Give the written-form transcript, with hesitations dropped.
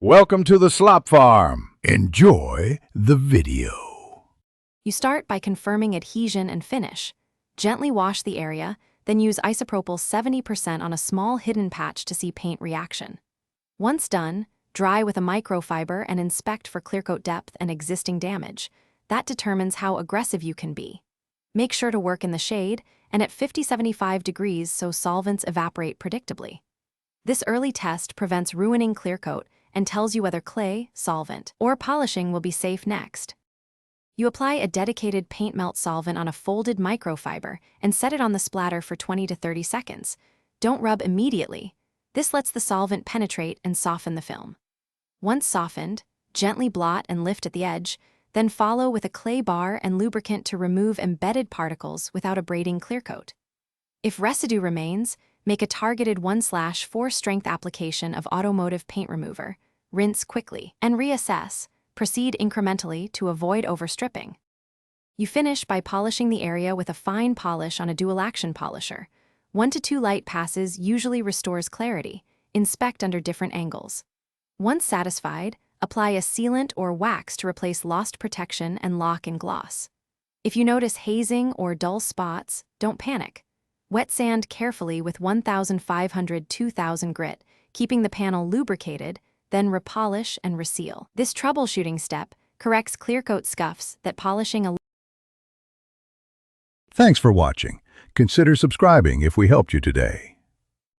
Welcome to the Slop Farm. Enjoy the video. You start by confirming adhesion and finish. Gently wash the area, then use isopropyl 70% on a small hidden patch to see paint reaction. Once done, dry with a microfiber and inspect for clearcoat depth and existing damage. That determines how aggressive you can be. Make sure to work in the shade and at 50-75 degrees so solvents evaporate predictably. This early test prevents ruining clearcoat and tells you whether clay, solvent, or polishing will be safe next. You apply a dedicated paint melt solvent on a folded microfiber and set it on the splatter for 20 to 30 seconds. Don't rub immediately. This lets the solvent penetrate and soften the film. Once softened, gently blot and lift at the edge, then follow with a clay bar and lubricant to remove embedded particles without abrading clearcoat. If residue remains, make a targeted 1/4 strength application of automotive paint remover, rinse quickly, and reassess. Proceed incrementally to avoid overstripping. You finish by polishing the area with a fine polish on a dual-action polisher. 1 to 2 light passes usually restores clarity. Inspect under different angles. Once satisfied, apply a sealant or wax to replace lost protection and lock and gloss. If you notice hazing or dull spots, don't panic. Wet sand carefully with 1500-2000 grit, keeping the panel lubricated, then repolish and reseal. This troubleshooting step corrects clearcoat scuffs that polishing a... Thanks for watching. Consider subscribing if we helped you today.